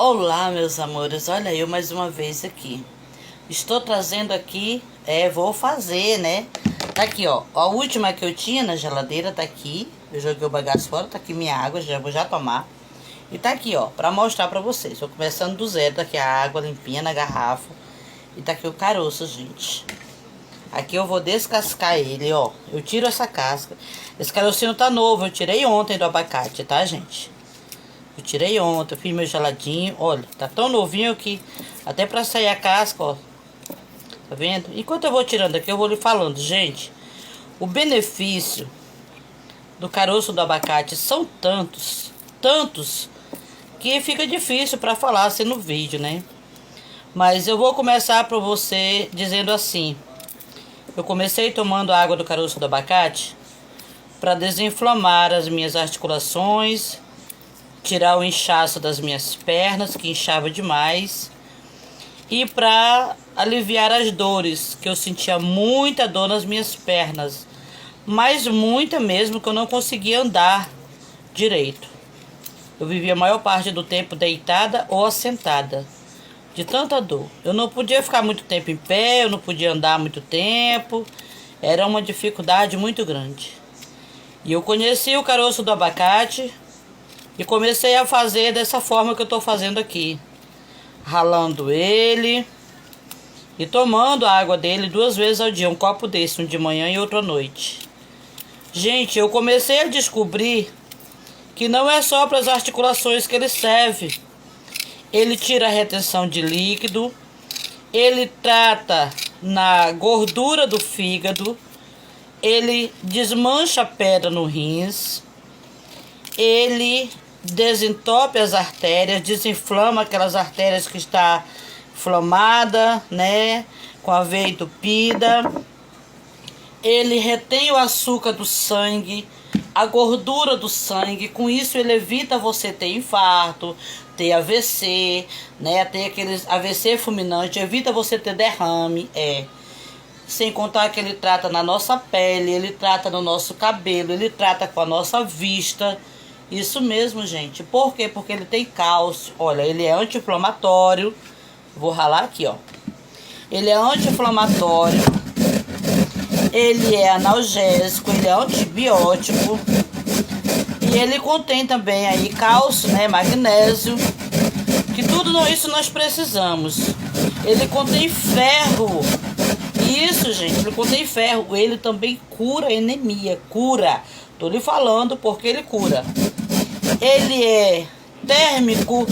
Olá, meus amores, olha eu mais uma vez aqui. Estou trazendo aqui, vou fazer, né? Tá aqui, ó, a última que eu tinha na geladeira tá aqui. Eu joguei o bagaço fora, tá aqui minha água, já vou já tomar. E tá aqui, ó, pra mostrar pra vocês. Tô começando do zero, tá aqui a água limpinha na garrafa. E tá aqui o caroço, gente. Aqui eu vou descascar ele, ó. Eu tiro essa casca. Esse carocinho tá novo, eu tirei ontem do abacate, tá, gente? Eu tirei ontem, eu fiz meu geladinho. Olha, tá tão novinho que até pra sair a casca, ó. Tá vendo? Enquanto eu vou tirando aqui, eu vou lhe falando, gente. O benefício do caroço do abacate são tantos, que fica difícil pra falar assim no vídeo, né? Mas eu vou começar pra você dizendo assim. Eu comecei tomando a água do caroço do abacate pra desinflamar as minhas articulações, tirar o inchaço das minhas pernas, que inchava demais, e para aliviar as dores, que eu sentia muita dor nas minhas pernas, mas muita mesmo, que eu não conseguia andar direito. Eu vivia a maior parte do tempo deitada ou assentada, de tanta dor. Eu não podia ficar muito tempo em pé, eu não podia andar muito tempo, era uma dificuldade muito grande. E eu conheci o caroço do abacate e comecei a fazer dessa forma que eu tô fazendo aqui. Ralando ele e tomando a água dele 2 vezes ao dia. Um copo desse, um de manhã e outro à noite. Gente, eu comecei a descobrir que não é só para as articulações que ele serve. Ele tira a retenção de líquido. Ele trata na gordura do fígado. Ele desmancha a pedra no rins. Ele desentope as artérias, desinflama aquelas artérias que está inflamada, né, com a veia entupida. Ele retém o açúcar do sangue, a gordura do sangue. Com isso ele evita você ter infarto, ter AVC, né, ter aqueles AVC fulminante, evita você ter derrame, Sem contar que ele trata na nossa pele, ele trata no nosso cabelo, ele trata com a nossa vista. Isso mesmo, gente. Por quê? Porque ele tem cálcio. Olha, ele é anti-inflamatório. Vou ralar aqui, ó. Ele é anti-inflamatório. Ele é analgésico. Ele é antibiótico. E ele contém também aí cálcio, né? Magnésio. Que tudo isso nós precisamos. Ele contém ferro. Isso, gente. Ele contém ferro. Ele também cura anemia. Cura. Tô lhe falando porque ele cura. Ele é térmico,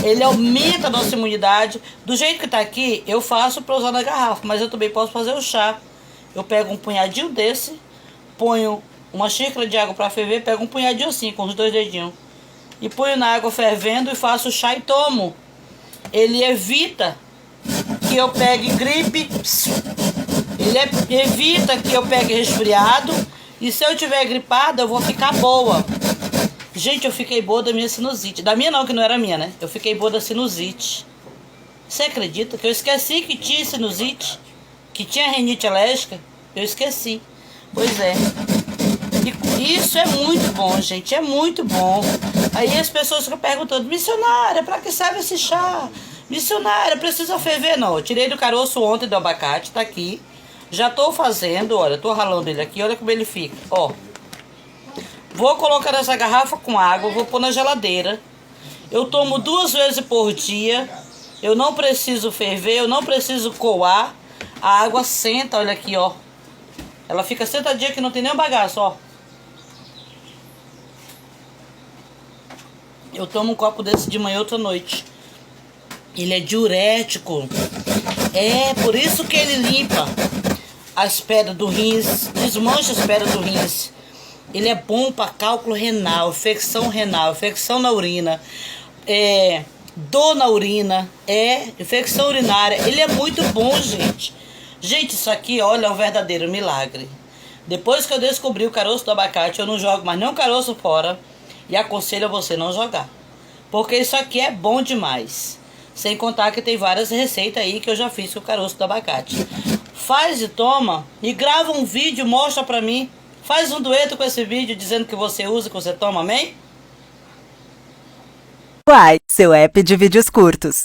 ele aumenta a nossa imunidade. Do jeito que tá aqui, eu faço para usar na garrafa, mas eu também posso fazer o chá. Eu pego um punhadinho desse, ponho uma xícara de água para ferver, pego um punhadinho assim, com os 2 dedinhos, e ponho na água fervendo e faço o chá e tomo. Ele evita que eu pegue gripe, evita que eu pegue resfriado, e se eu tiver gripada, eu vou ficar boa. Gente, eu fiquei boa da minha sinusite. Da minha não, que não era minha, né? Eu fiquei boa da sinusite. Você acredita que eu esqueci que tinha sinusite? Que tinha rinite alérgica? Eu esqueci. Pois é. E isso é muito bom, gente. É muito bom. Aí as pessoas ficam perguntando: missionária, pra que serve esse chá? Missionária, precisa ferver? Não, eu tirei do caroço ontem do abacate, tá aqui. Já tô fazendo, olha, tô ralando ele aqui, olha como ele fica, ó. Vou colocar nessa garrafa com água, vou pôr na geladeira. Eu tomo 2 vezes por dia. Eu não preciso ferver, eu não preciso coar. A água senta, olha aqui, ó. Ela fica sentadinha que não tem nem um bagaço, ó. Eu tomo um copo desse de manhã e outro à noite. Ele é diurético. É, por isso que ele limpa as pedras do rins, desmancha as pedras do rins. Ele é bom para cálculo renal, infecção na urina, dor na urina, infecção urinária. Ele é muito bom, gente. Gente, isso aqui, olha, é um verdadeiro milagre. Depois que eu descobri o caroço do abacate, eu não jogo mais nenhum caroço fora. E aconselho a você não jogar. Porque isso aqui é bom demais. Sem contar que tem várias receitas aí que eu já fiz com o caroço do abacate. Faz e toma, e grava um vídeo, mostra pra mim. Faz um dueto com esse vídeo dizendo que você usa, que você toma, amém? Uai, seu app de vídeos curtos.